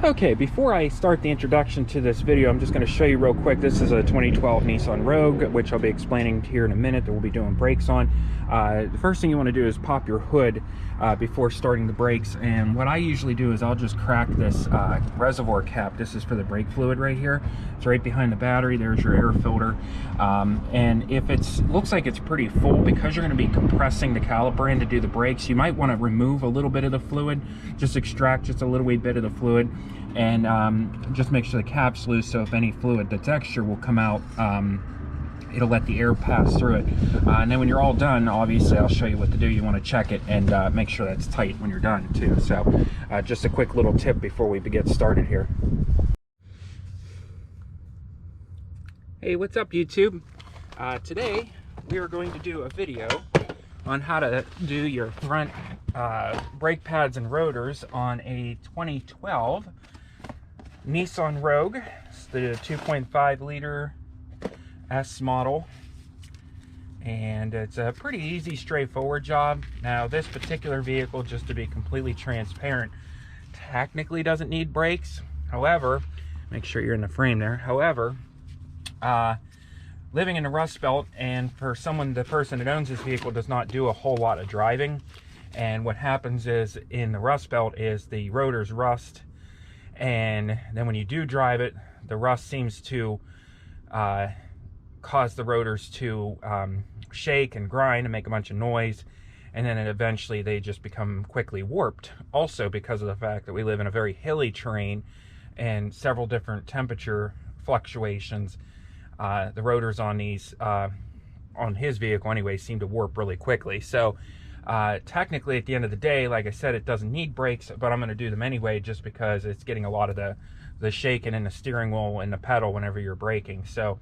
Okay, before I start the introduction to this video, I'm just going to show you real quick. This is a 2012 Nissan Rogue, which I'll be explaining here in a minute, that we'll be doing brakes on. The first thing you want to do is pop your hood before starting the brakes. And what I usually do is I'll just crack this reservoir cap. This is for the brake fluid right here. It's right behind the battery. There's your air filter. And if it looks like it's pretty full, because you're going to be compressing the caliper in to do the brakes, you might want to remove a little bit of the fluid. Just extract just a little wee bit of the fluid. And just make sure the cap's loose, so if any fluid that's extra will come out, it'll let the air pass through it. And then when you're all done, obviously I'll show you what to do. You want to check it and make sure that's tight when you're done too. So just a quick little tip before we get started here. Hey, what's up YouTube? Today we are going to do a video on how to do your front brake pads and rotors on a 2012 Nissan Rogue. It's the 2.5 liter S model, and it's a pretty easy, straightforward job. Now this particular vehicle, just to be completely transparent, technically doesn't need brakes. However, make sure you're in the frame there. However, living in the Rust Belt, and for the person that owns this vehicle does not do a whole lot of driving, and what happens is in the Rust Belt is the rotors rust, and then when you do drive it, the rust seems to cause the rotors to shake and grind and make a bunch of noise, and then eventually they just become quickly warped. Also because of the fact that we live in a very hilly terrain and several different temperature fluctuations, the rotors on these on his vehicle anyway seem to warp really quickly. So technically at the end of the day, like I said, it doesn't need brakes, but I'm going to do them anyway just because it's getting a lot of the shaking in the steering wheel and the pedal whenever you're braking. So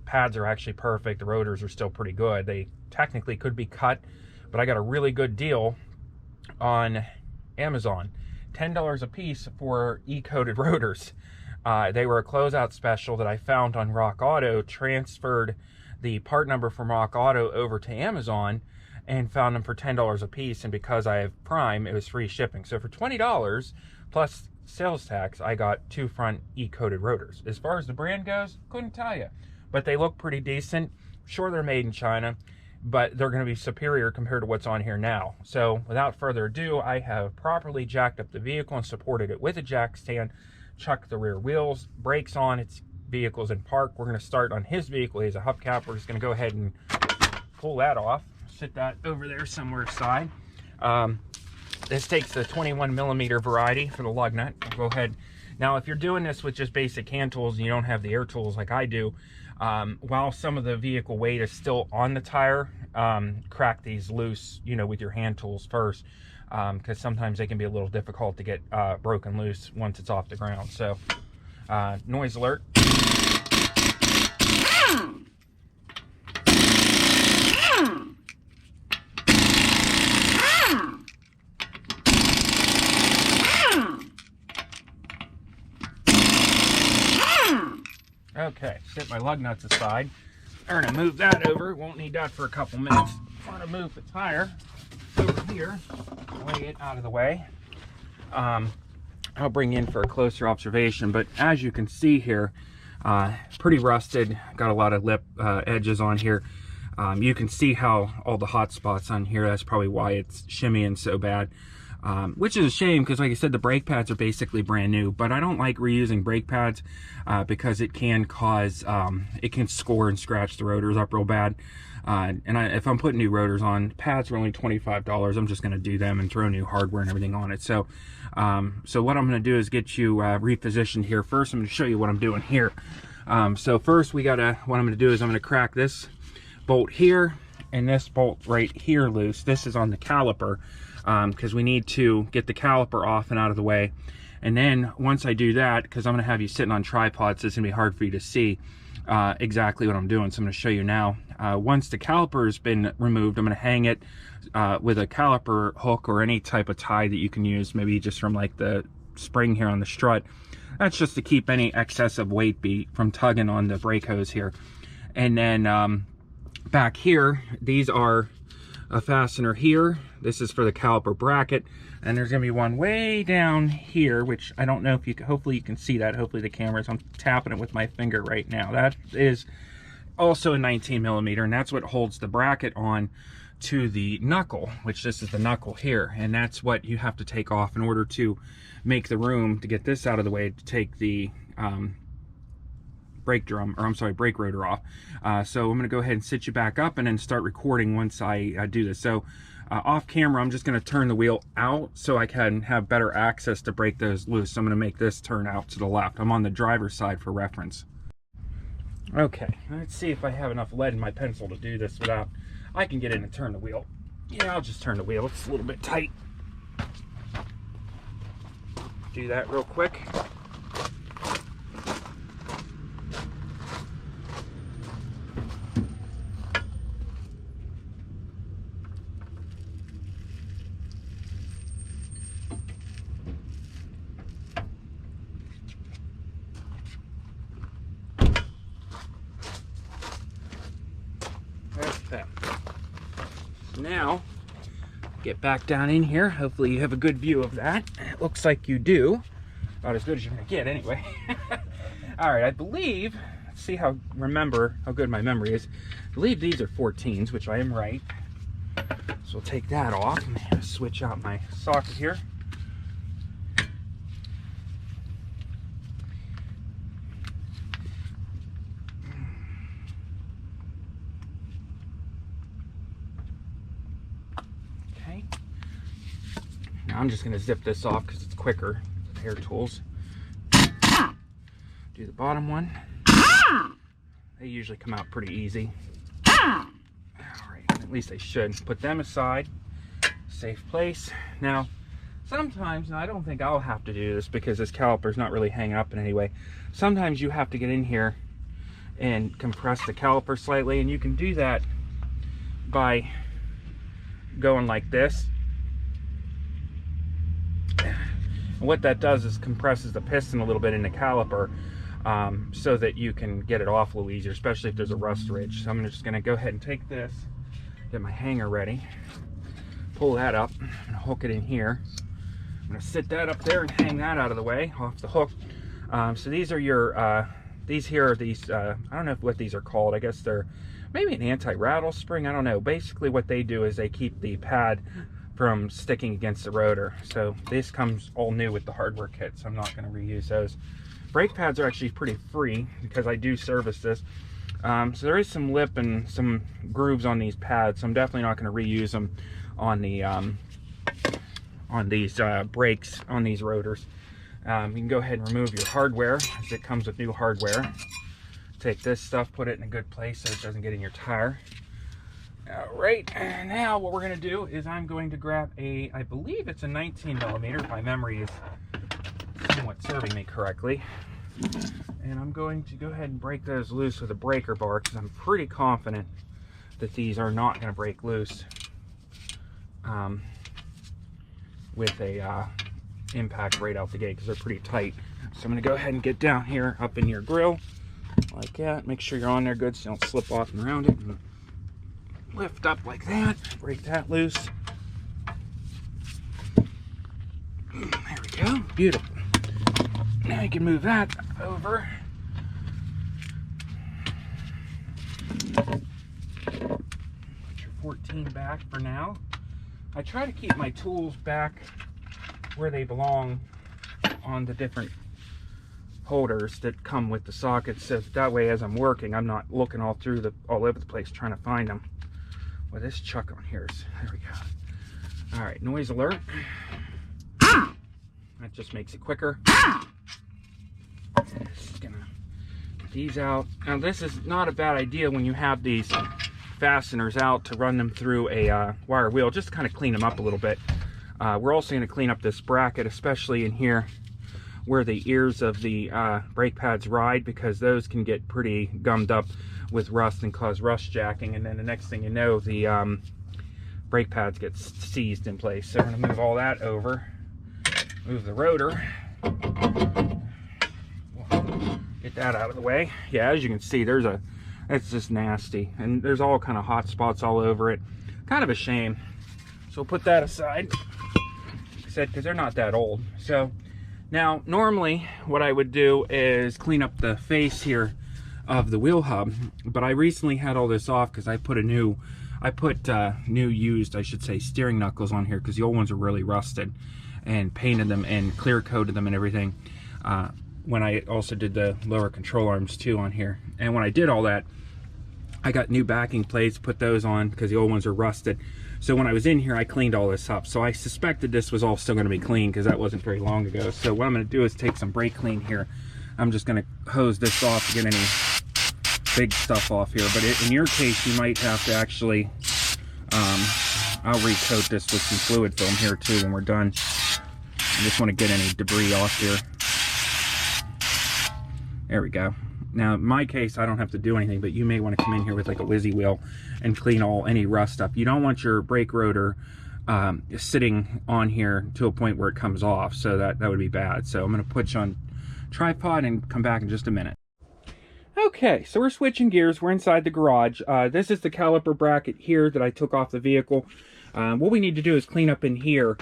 pads are actually perfect. The rotors are still pretty good. They technically could be cut, but I got a really good deal on Amazon. $10 a piece for E-coated rotors. They were a closeout special that I found on Rock Auto, transferred the part number from Rock Auto over to Amazon, and found them for $10 a piece. And because I have Prime, it was free shipping. So for $20 plus sales tax, I got 2 front E-coated rotors. As far as the brand goes, couldn't tell you, but they look pretty decent. Sure, they're made in China, but they're going to be superior compared to what's on here now. So without further ado, I have properly jacked up the vehicle and supported it with a jack stand, chucked the rear wheels, brakes on, its vehicle's in park. We're going to start on his vehicle. He has a hubcap. We're just going to go ahead and pull that off, sit that over there somewhere aside. This takes the 21mm variety for the lug nut. I'll go ahead. Now, if you're doing this with just basic hand tools and you don't have the air tools like I do, while some of the vehicle weight is still on the tire, crack these loose, with your hand tools first, because sometimes they can be a little difficult to get broken loose once it's off the ground. So, noise alert. Okay, set my lug nuts aside. I'm gonna move that over. Won't need that for a couple minutes. I'm gonna move the tire over here, lay it out of the way. I'll bring you in for a closer observation, but as you can see here, pretty rusted, got a lot of lip edges on here. You can see how all the hot spots on here, that's probably why it's shimmying so bad. Which is a shame, because like I said, the brake pads are basically brand new, but I don't like reusing brake pads because it can cause, it can score and scratch the rotors up real bad. If I'm putting new rotors on, pads are only $25. I'm just going to do them and throw new hardware and everything on it. So, so what I'm going to do is get you repositioned here. First, I'm going to show you what I'm doing here. So first, what I'm going to do is I'm going to crack this bolt here and this bolt right here loose. This is on the caliper, because we need to get the caliper off and out of the way. And then once I do that, because I'm going to have you sitting on tripods, so it's going to be hard for you to see exactly what I'm doing, so I'm going to show you now. Once the caliper has been removed, I'm going to hang it with a caliper hook or any type of tie that you can use, maybe just from like the spring here on the strut. That's just to keep any excessive weight from tugging on the brake hose here. And then back here, these are a fastener here. This is for the caliper bracket, and there's gonna be one way down here, which I don't know if you can, hopefully you can see that. Hopefully the camera's, I'm tapping it with my finger right now. That is also a 19 millimeter, and that's what holds the bracket on to the knuckle, which this is the knuckle here, and that's what you have to take off in order to make the room to get this out of the way to take the brake rotor off. So I'm going to go ahead and sit you back up and then start recording once I do this. So off camera, I'm just going to turn the wheel out so I can have better access to break those loose. So I'm going to make this turn out to the left. I'm on the driver's side for reference. Okay, let's see if I have enough lead in my pencil to do this without, I can get in and turn the wheel. Yeah, I'll just turn the wheel. It's a little bit tight. Do that real quick. Okay. Now, get back down in here. Hopefully you have a good view of that. It looks like you do. About as good as you're gonna get anyway. All right, I believe, let's see remember how good my memory is. I believe these are 14s, which I am right. So we'll take that off. I'm gonna switch out my socket here. I'm just going to zip this off because it's quicker with hair tools. Do the bottom one. They usually come out pretty easy. Alright, at least they should. Put them aside. Safe place. Now, sometimes, I don't think I'll have to do this because this caliper's not really hanging up in any way. Sometimes you have to get in here and compress the caliper slightly, and you can do that by going like this. And what that does is compresses the piston a little bit in the caliper so that you can get it off a little easier, especially if there's a rust ridge. So I'm just going to go ahead and take this, get my hanger ready, pull that up, and hook it in here. I'm going to sit that up there and hang that out of the way, off the hook. So these are your, these here are these, I don't know what these are called. I guess they're maybe an anti-rattle spring. I don't know. Basically what they do is they keep the pad from sticking against the rotor. So this comes all new with the hardware kit, so I'm not going to reuse those. Brake pads are actually pretty free because I do service this. So there is some lip and some grooves on these pads, so I'm definitely not going to reuse them on the on these brakes on these rotors. You can go ahead and remove your hardware as it comes with new hardware. Take this stuff, put it in a good place so it doesn't get in your tire. All right, and now what we're going to do is I'm going to grab a, I believe it's a 19 millimeter, if my memory is somewhat serving me correctly. And I'm going to go ahead and break those loose with a breaker bar because I'm pretty confident that these are not going to break loose with a impact right out the gate because they're pretty tight. So I'm going to go ahead and get down here up in your grill like that. Make sure you're on there good so you don't slip off and around it. And lift up like that, break that loose. There we go, beautiful. Now you can move that over. Put your 14 back for now. I try to keep my tools back where they belong on the different holders that come with the sockets, so that way as I'm working I'm not looking all over the place trying to find them. Well, this chuck on here is, there we go. All right, noise alert. That just makes it quicker. Just gonna get these out. Now this is not a bad idea when you have these fasteners out to run them through a wire wheel, just to kind of clean them up a little bit. We're also going to clean up this bracket, especially in here where the ears of the brake pads ride, because those can get pretty gummed up with rust and cause rust jacking, and then the next thing you know the brake pads get seized in place. So we're going to move all that over, move the rotor, get that out of the way. Yeah, as you can see, it's just nasty, and there's all kind of hot spots all over it. Kind of a shame. So we'll put that aside, like I said, because they're not that old. So now normally what I would do is clean up the face here of the wheel hub, but I recently had all this off because I put new used, I should say, steering knuckles on here because the old ones are really rusted, and painted them and clear coated them and everything. When I also did the lower control arms too on here, and when I did all that, I got new backing plates, put those on because the old ones are rusted. So when I was in here, I cleaned all this up. So I suspected this was all still going to be clean because that wasn't very long ago. So what I'm going to do is take some brake clean here. I'm just going to hose this off to get any big stuff off here. But in your case, you might have to actually, I'll recoat this with some fluid film here too when we're done. I just want to get any debris off here. There we go. Now, in my case, I don't have to do anything, but you may want to come in here with like a whizzy wheel and clean any rust up. You don't want your brake rotor sitting on here to a point where it comes off, so that would be bad. So I'm going to put you on tripod and come back in just a minute. Okay, so we're switching gears. We're inside the garage. This is the caliper bracket here that I took off the vehicle. What we need to do is clean up in here.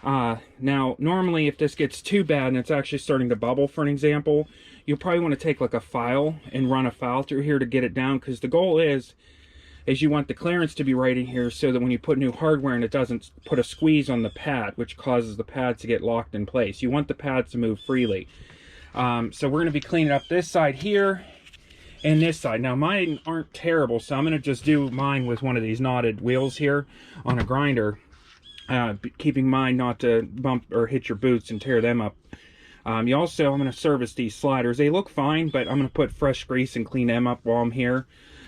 Now, normally if this gets too bad and it's actually starting to bubble, for an example, you'll probably want to take like a file and run a file through here to get it down, because the goal is you want the clearance to be right in here so that when you put new hardware in, it doesn't put a squeeze on the pad, which causes the pads to get locked in place. You want the pads to move freely. So we're going to be cleaning up this side here and this side. Now mine aren't terrible, so I'm going to just do mine with one of these knotted wheels here on a grinder, keeping mine not to bump or hit your boots and tear them up. I'm going to service these sliders. They look fine, but I'm going to put fresh grease and clean them up while I'm here,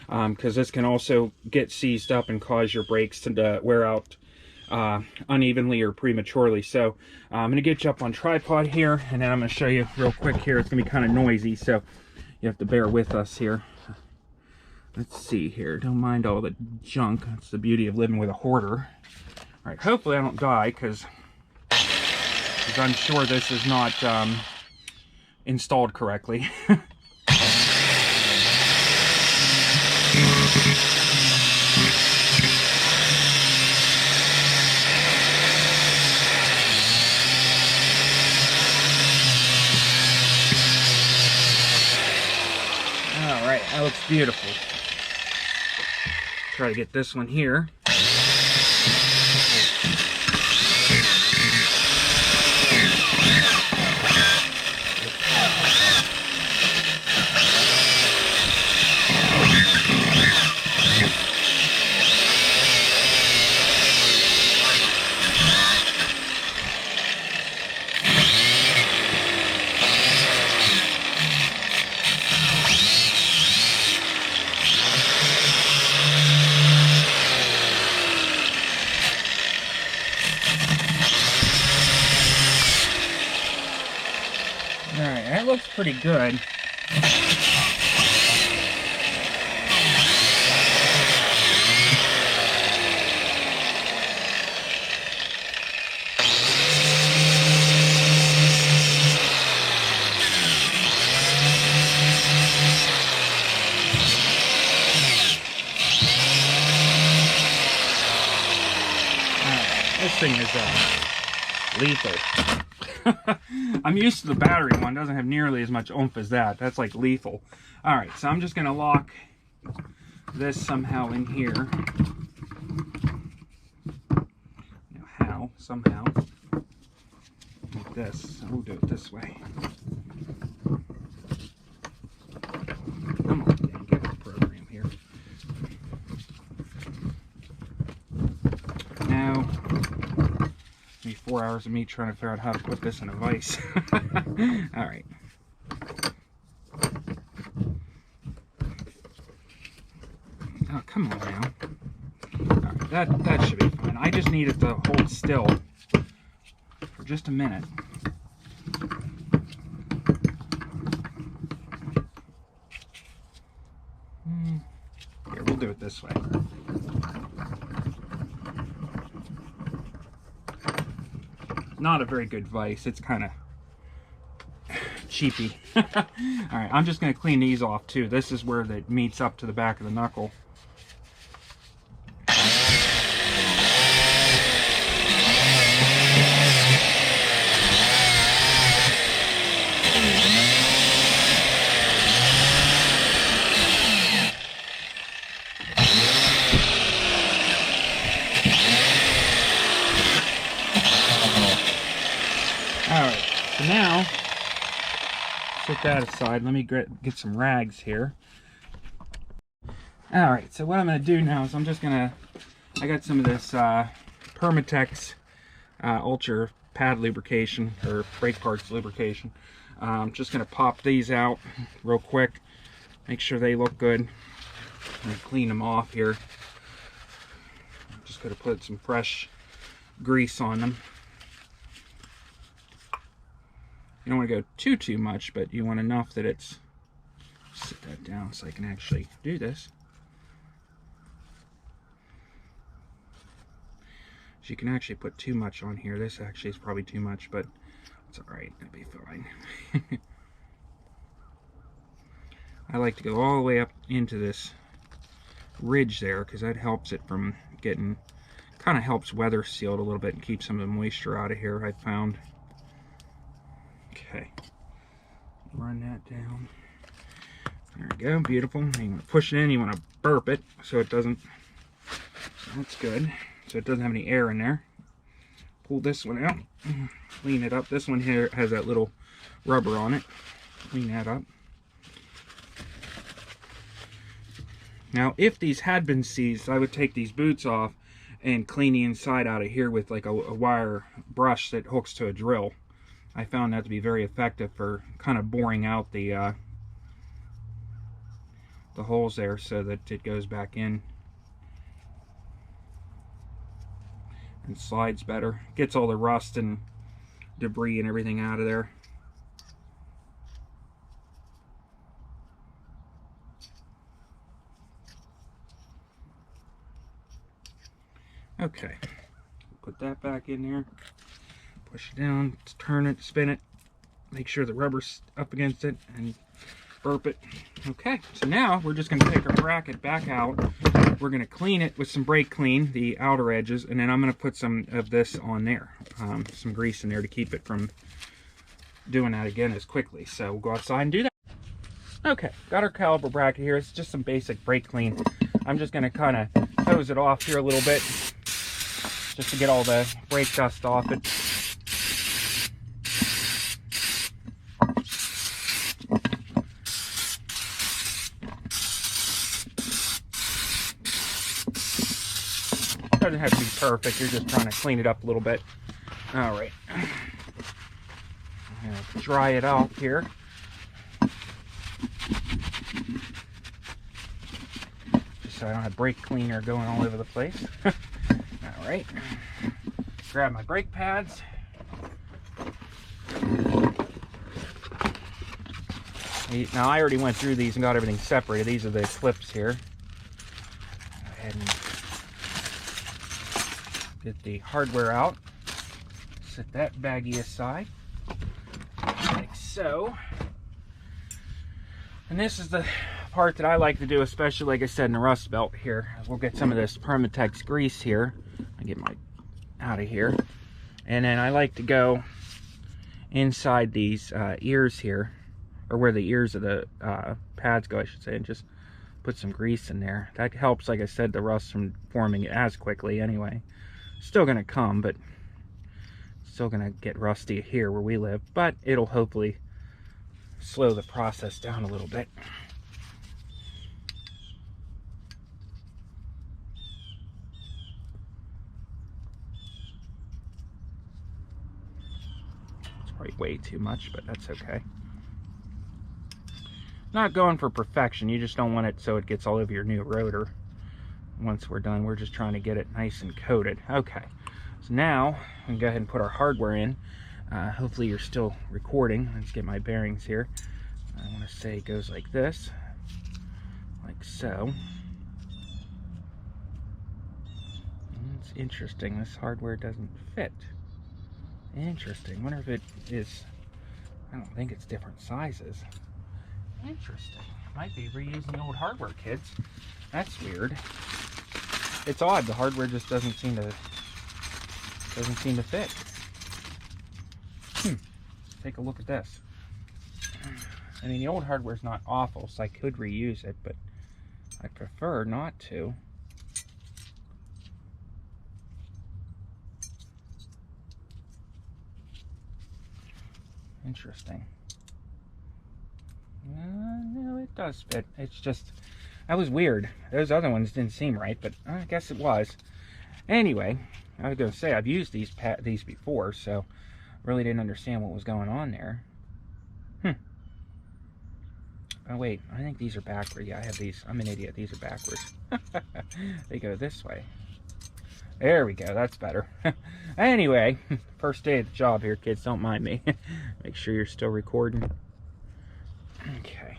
because this can also get seized up and cause your brakes to wear out unevenly or prematurely. So I'm going to get you up on tripod here, and then I'm going to show you real quick here. It's going to be kind of noisy, so you have to bear with us here. Let's see here. Don't mind all the junk. That's the beauty of living with a hoarder. All right, hopefully I don't die, because I'm sure this is not installed correctly. All right, that looks beautiful. Try to get this one here. Alright, that looks pretty good. This thing is lethal. I'm used to the battery one. It doesn't have nearly as much oomph as that. That's like lethal. All right, so I'm just going to lock this somehow in here. Now how? Somehow. Like this. We'll do it this way. Come on, Dan, get the program here. Now, maybe 4 hours of me trying to figure out how to put this in a vise. All right. Oh, come on now. All right, that should be fine. I just need it to hold still for just a minute. Here, we'll do it this way. Not a very good vise. It's kind of cheapy. All right, I'm just going to clean these off too. This is where it meets up to the back of the knuckle. set that aside. Let me get some rags here. Alright, so what I'm going to do now is I got some of this Permatex Ultra pad lubrication, or brake parts lubrication. I'm just going to pop these out real quick, make sure they look good. I'm going to clean them off here. I'm just going to put some fresh grease on them. You don't want to go too much, but you want enough that it's... Sit that down so I can actually do this. So you can actually put too much on here. This actually is probably too much, but it's alright. It'll be fine. I like to go all the way up into this ridge there, because that helps it from getting... kind of helps weather seal it a little bit and keep some of the moisture out of here, I've found. Okay. Run that down. There we go. Beautiful. You want to push it in. You want to burp it so it doesn't... So that's good. So it doesn't have any air in there. Pull this one out, clean it up. This one here has that little rubber on it. Clean that up. Now, if these had been seized, I would take these boots off and clean the inside out of here with like a wire brush that hooks to a drill. I found that to be very effective for kind of boring out the holes there so that it goes back in and slides better. Gets all the rust and debris and everything out of there. Okay, put that back in there, push it down, turn it, spin it, make sure the rubber's up against it, and burp it. Okay, so now we're just going to take our bracket back out. We're going to clean it with some brake clean, the outer edges, and then I'm going to put some of this on there, some grease in there to keep it from doing that again as quickly. So we'll go outside and do that. Okay, got our caliper bracket here. It's just some basic brake clean. I'm just going to kind of hose it off here a little bit, just to get all the brake dust off it. Doesn't have to be perfect, you're just trying to clean it up a little bit. Alright. Dry it off here. Just so I don't have brake cleaner going all over the place. Alright. Grab my brake pads. Now I already went through these and got everything separated. These are the clips here. Go ahead and get the hardware out. Set that baggie aside, like so. And this is the part that I like to do, especially like I said in the rust belt here. We'll get some of this Permatex grease here. I get my out of here, and then I like to go inside these ears here, or where the ears of the pads go, I should say, and just put some grease in there. That helps, like I said, the rust from forming as quickly anyway. Still gonna come, but still gonna get rusty here where we live, but it'll hopefully slow the process down a little bit. It's probably way too much, but that's okay. Not going for perfection, you just don't want it so it gets all over your new rotor. Once we're done, we're just trying to get it nice and coated. Okay, so now we can go ahead and put our hardware in. Hopefully you're still recording. Let's get my bearings here. I want to say it goes like this, like so. It's interesting, this hardware doesn't fit. Interesting. Wonder if it is, I don't think it's different sizes. Interesting. Might be reusing the old hardware, kids. That's weird. It's odd, the hardware just doesn't seem to fit. Take a look at this. I mean, the old hardware's not awful, so I could reuse it, but I prefer not to. Interesting. No, it does fit. It's just, that was weird. Those other ones didn't seem right, but I guess it was. Anyway, I was going to say, I've used these before, so really didn't understand what was going on there. Oh, wait, I think these are backwards. Yeah, I have these. I'm an idiot. These are backwards. They go this way. There we go. That's better. Anyway, first day of the job here, kids. Don't mind me. Make sure you're still recording. Okay.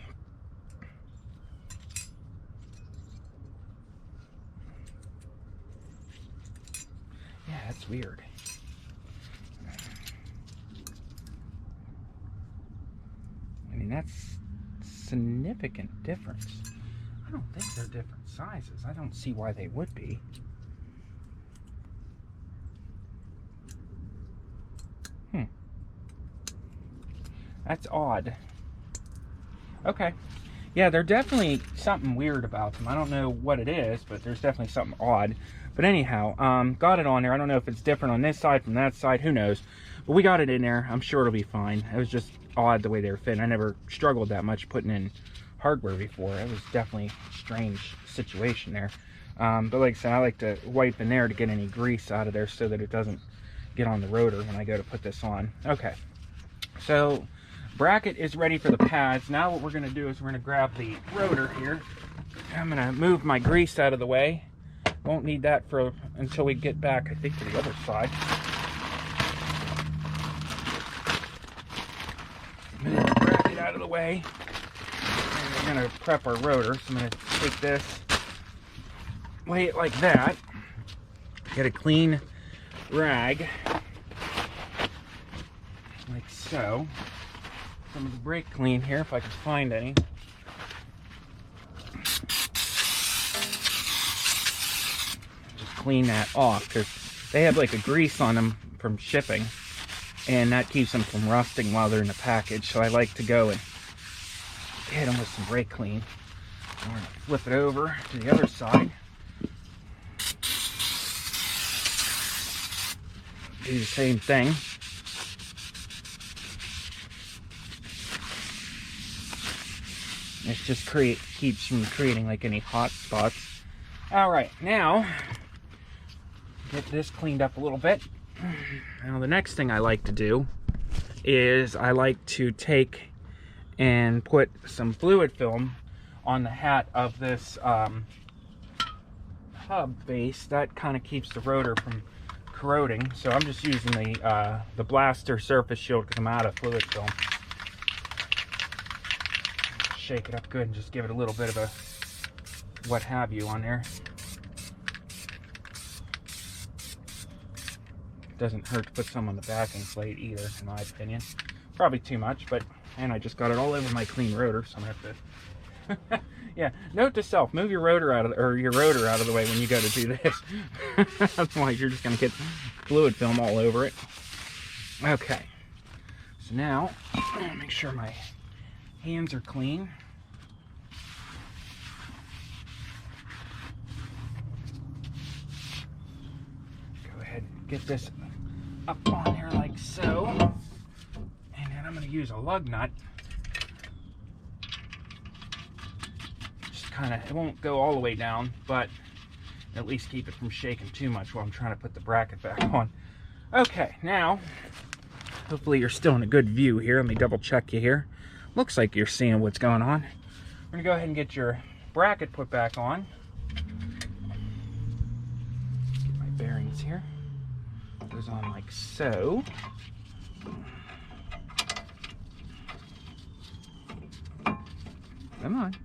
Yeah, that's weird. I mean, that's significant difference. I don't think they're different sizes. I don't see why they would be. That's odd. Okay. Yeah, there's definitely something weird about them. I don't know what it is, but there's definitely something odd. But anyhow, got it on there. I don't know if it's different on this side from that side. Who knows? But we got it in there. I'm sure it'll be fine. It was just odd the way they were fitting. I never struggled that much putting in hardware before. It was definitely a strange situation there. But like I said, I like to wipe in there to get any grease out of there so that it doesn't get on the rotor when I go to put this on. Okay. So bracket is ready for the pads. Now what we're going to do is we're going to grab the rotor here. I'm going to move my grease out of the way. Won't need that for until we get back, I think, to the other side. Move the bracket out of the way. And we're going to prep our rotor. So I'm going to take this, lay it like that. Get a clean rag, like so. Some of the brake clean here, if I can find any. Just clean that off, because they have like a grease on them from shipping, and that keeps them from rusting while they're in the package. So I like to go and hit them with some brake clean. I'm going to flip it over to the other side. Do the same thing. It just keeps from creating like any hot spots. All right, now get this cleaned up a little bit. Now the next thing I like to do is I like to take and put some fluid film on the hat of this hub base. That kind of keeps the rotor from corroding. So I'm just using the blaster surface shield because I'm out of fluid film. Shake it up good and just give it a little bit of a what have you on there. Doesn't hurt to put some on the backing plate either, in my opinion. Probably too much, but and I just got it all over my clean rotor, so I'm gonna have to. Yeah, note to self: move your rotor out of your rotor out of the way when you go to do this. Otherwise, you're just gonna get fluid film all over it. Okay, so now make sure my hands are clean. Go ahead and get this up on there like so. And then I'm going to use a lug nut. Just kind of, it won't go all the way down, but at least keep it from shaking too much while I'm trying to put the bracket back on. Okay, now, hopefully you're still in a good view here. Let me double check you here. Looks like you're seeing what's going on. We're gonna go ahead and get your bracket put back on. Get my bearings here. Goes on like so. Come on.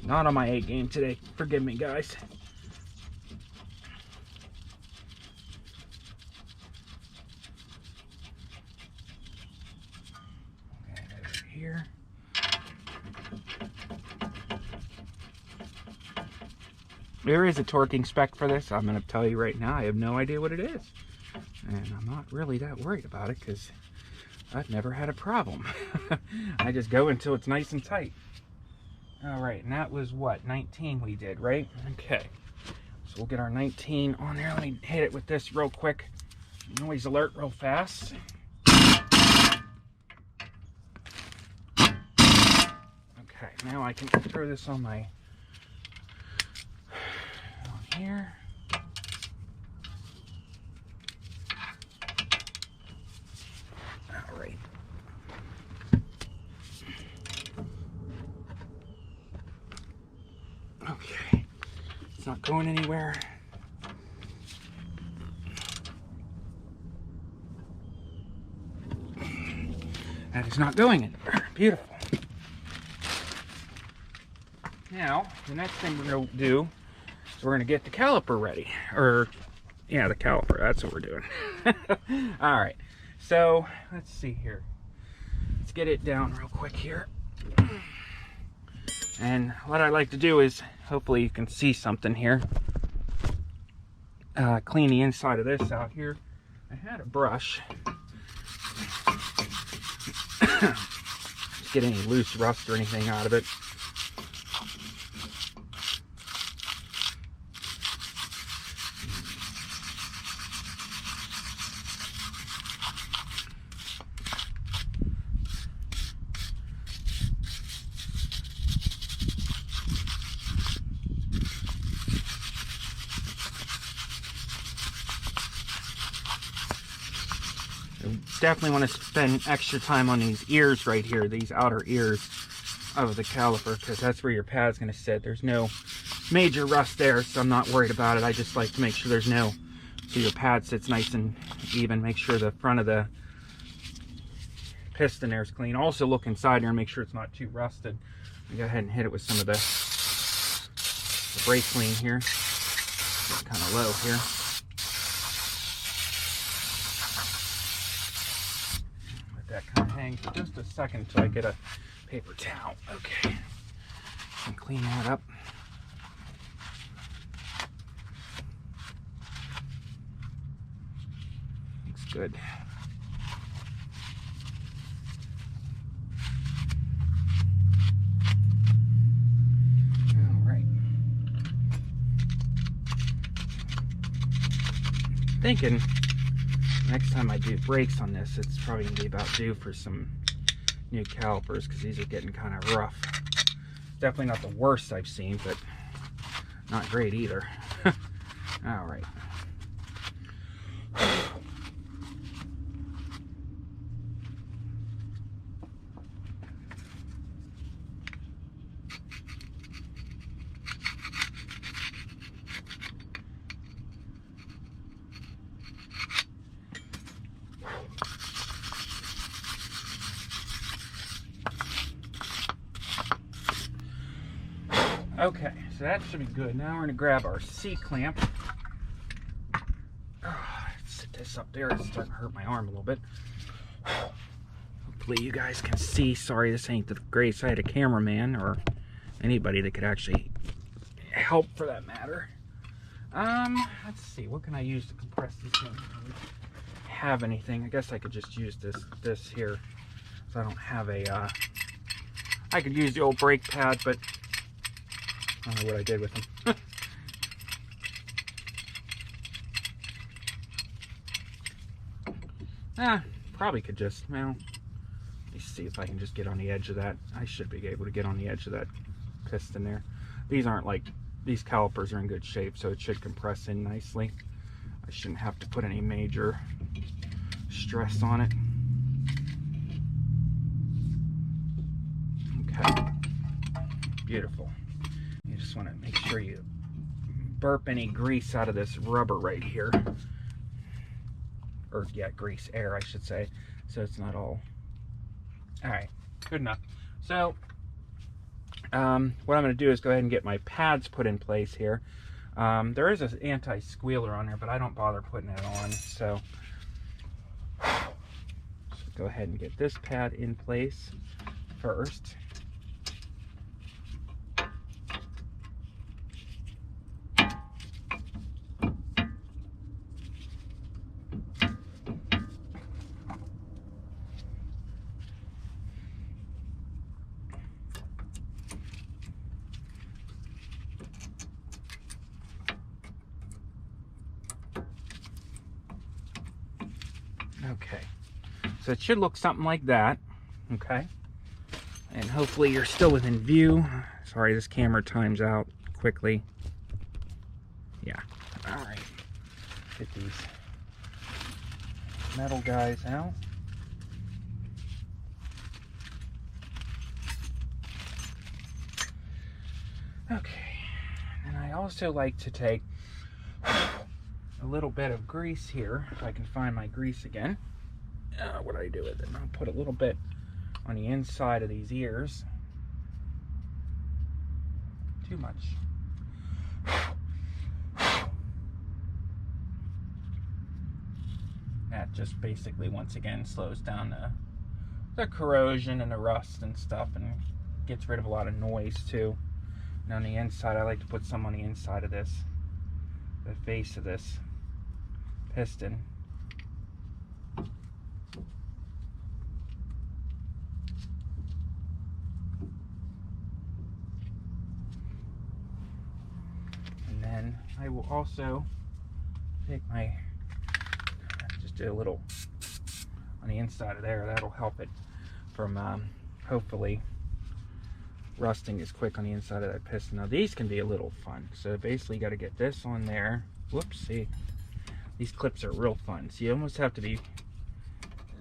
Not on my A game today. Forgive me, guys. Here. There is a torquing spec for this. I'm going to tell you right now, I have no idea what it is. And I'm not really that worried about it because I've never had a problem. I just go until it's nice and tight. All right, and that was what, 19 we did, right? Okay, so we'll get our 19 on there. Let me hit it with this real quick. Noise alert real fast. Okay, now I can throw this on my here. All right. Okay, it's not going anywhere. That is not going anywhere. Beautiful. Now, the next thing we're going to do is we're going to get the caliper ready. Or, yeah, the caliper. That's what we're doing. All right. So, let's see here. Let's get it down real quick here. And what I like to do is, hopefully you can see something here. Clean the inside of this out here. I had a brush. Just get any loose rust or anything out of it. Definitely want to spend extra time on these ears right here, these outer ears of the caliper, because that's where your pad's going to sit. There's no major rust there, so I'm not worried about it. I just like to make sure there's no, so your pad sits nice and even. Make sure the front of the piston there is clean. Also look inside here and make sure it's not too rusted. I'll go ahead and hit it with some of the brake clean here. It's kind of low here. That kind of hang for just a second until I get a paper towel. Okay, and clean that up. Looks good. All right. Thinking next time I do brakes on this, it's probably going to be about due for some new calipers, because these are getting kind of rough. Definitely not the worst I've seen, but not great either. All right. Okay, so that should be good. Now we're going to grab our C-clamp. Sit this up there. It's starting to hurt my arm a little bit. Hopefully you guys can see. Sorry, this ain't the greatest. I had a cameraman or anybody that could actually help for that matter. Let's see. What can I use to compress this in? I don't have anything. I guess I could just use this here. So I don't have a... I could use the old brake pad, but... I don't know what I did with them. Probably could just, well, let me see if I can just get on the edge of that. I should be able to get on the edge of that piston there. These aren't like, these calipers are in good shape, so it should compress in nicely. I shouldn't have to put any major stress on it. Okay, beautiful. You just want to make sure you burp any grease out of this rubber right here. Or, yeah, grease, air, I should say. So it's not all... Alright, good enough. So, what I'm going to do is go ahead and get my pads put in place here. There is an anti-squealer on there, but I don't bother putting it on. So, go ahead and get this pad in place first. Okay, so it should look something like that. Okay, And hopefully you're still within view. Sorry, this camera times out quickly. Yeah. All right. Get these metal guys out. Okay. And I also like to take a little bit of grease here, if I can find my grease again. What do I do with it? I'll put a little bit on the inside of these ears. Too much. That just basically, once again, slows down the corrosion and the rust and stuff, and gets rid of a lot of noise too. And on the inside, I like to put some on the inside of this, the face of this piston. And then I will also take my, just do a little on the inside of there. That'll help it from hopefully rusting as quick on the inside of that piston. Now these can be a little fun. So basically you got to get this on there. Whoops, see, these clips are real fun. So you almost have to be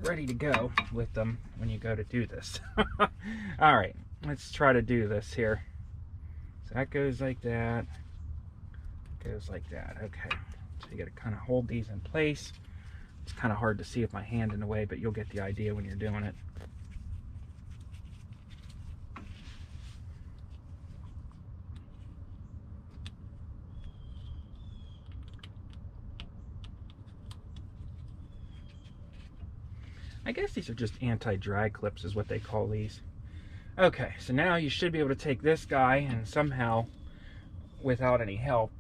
ready to go with them when you go to do this. All right, let's try to do this here. So that goes like that, goes like that. Okay, so you got to kind of hold these in place. It's kind of hard to see with my hand in the way, but you'll get the idea when you're doing it. I guess these are just anti-drag clips is what they call these. Okay, so now you should be able to take this guy and somehow, without any help,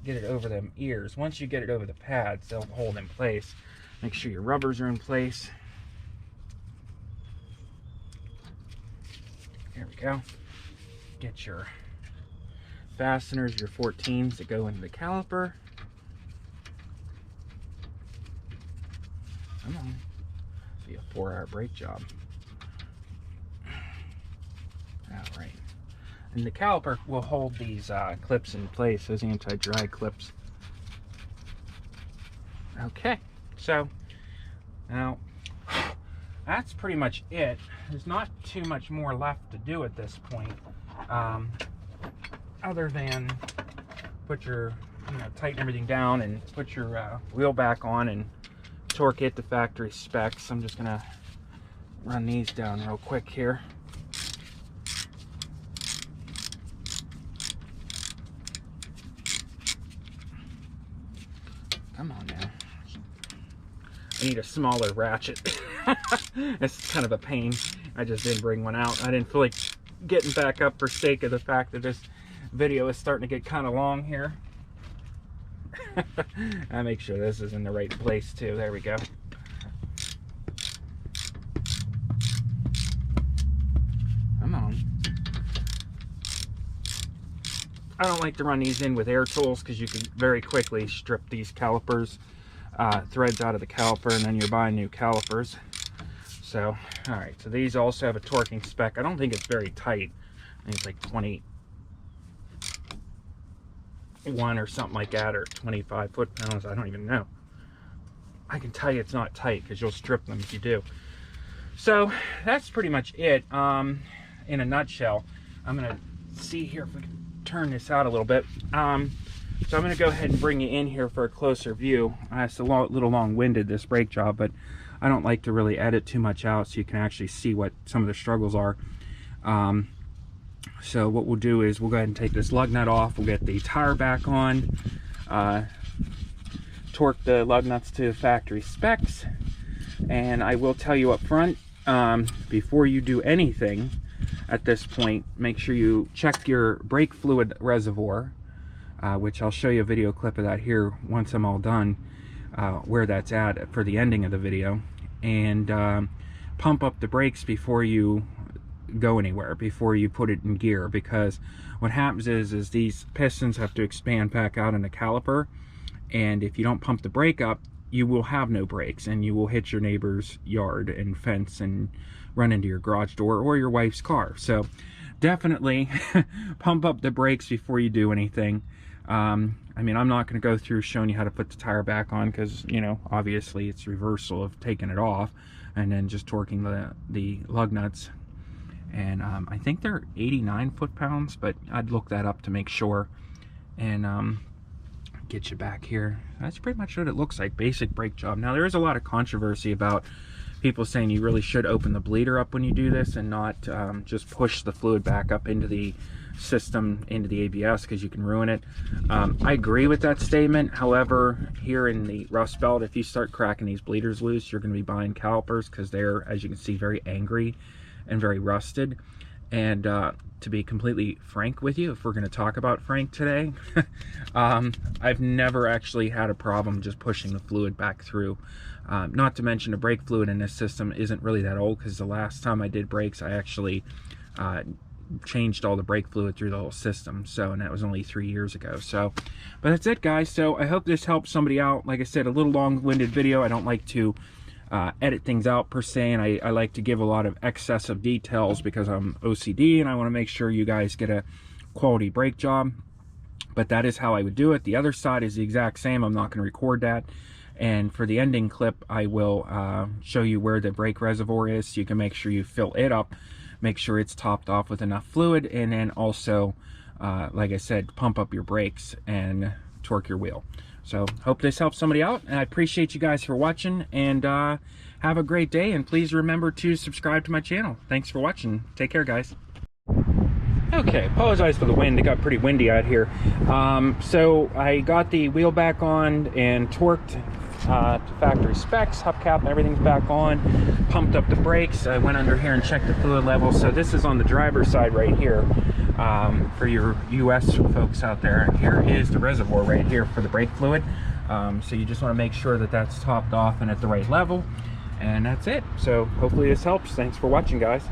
get it over them ears. Once you get it over the pads, they'll hold in place. Make sure your rubbers are in place. There we go. Get your fasteners, your 14s that go into the caliper. Come on. Be a 4-hour brake job. Alright. And the caliper will hold these clips in place, those anti-drag clips. Okay, so now that's pretty much it. There's not too much more left to do at this point, other than put your, tighten everything down and put your wheel back on and torque it to factory specs. I'm just gonna run these down real quick here. Come on now. I need a smaller ratchet. It's kind of a pain. I just didn't bring one out. I didn't feel like getting back up for sake of the fact that this video is starting to get kind of long here. I make sure this is in the right place too. There we go. Come on. I don't like to run these in with air tools because you can very quickly strip these calipers, threads out of the caliper, and then you're buying new calipers. So, all right. So these also have a torquing spec. I don't think it's very tight. I think it's like 21 or something like that, or 25 foot-pounds. I don't even know. I can tell you it's not tight because you'll strip them if you do. So that's pretty much it in a nutshell. I'm gonna see here if we can turn this out a little bit. So I'm gonna go ahead and bring you in here for a closer view. It's a little long-winded, this brake job, but I don't like to really edit too much out so you can actually see what some of the struggles are. So what we'll do is we'll go ahead and take this lug nut off. We'll get the tire back on, torque the lug nuts to factory specs, and I will tell you up front, before you do anything at this point, make sure you check your brake fluid reservoir, which I'll show you a video clip of that here once I'm all done, where that's at for the ending of the video, and pump up the brakes before you go anywhere, before you put it in gear, because what happens is these pistons have to expand back out in the caliper, and if you don't pump the brake up, you will have no brakes, and you will hit your neighbor's yard and fence and run into your garage door or your wife's car. So definitely pump up the brakes before you do anything. I mean, I'm not going to go through showing you how to put the tire back on, because, you know, obviously it's reversal of taking it off and then just torquing the lug nuts. And I think they're 89 foot-pounds, but I'd look that up to make sure. And get you back here. That's pretty much what it looks like. Basic brake job. Now, there is a lot of controversy about people saying you really should open the bleeder up when you do this and not just push the fluid back up into the system, into the ABS, because you can ruin it. I agree with that statement. However, here in the Rust Belt, if you start cracking these bleeders loose, you're going to be buying calipers, because they're, as you can see, very angry and very rusted. And to be completely frank with you, if we're going to talk about frank today, I've never actually had a problem just pushing the fluid back through. Not to mention, the brake fluid in this system isn't really that old, because the last time I did brakes, I actually changed all the brake fluid through the whole system. So, and that was only 3 years ago. So, but that's it, guys. So I hope this helps somebody out. Like I said, a little long-winded video. I don't like to edit things out per se, and I like to give a lot of excessive details because I'm OCD and I want to make sure you guys get a quality brake job. But that is how I would do it. The other side is the exact same. I'm not going to record that. And for the ending clip, I will show you where the brake reservoir is, so you can make sure you fill it up, make sure it's topped off with enough fluid, and then also, like I said, pump up your brakes and torque your wheel. So hope this helps somebody out, and I appreciate you guys for watching, and have a great day, and please remember to subscribe to my channel. Thanks for watching. Take care, guys. Okay, apologize for the wind. It got pretty windy out here. So I got the wheel back on and torqued to factory specs. Hubcap and everything's back on. Pumped up the brakes. I went under here and checked the fluid level. So this is on the driver's side right here, for your US folks out there. And here is the reservoir right here for the brake fluid. So you just want to make sure that that's topped off and at the right level. And that's it. So hopefully this helps. Thanks for watching, guys.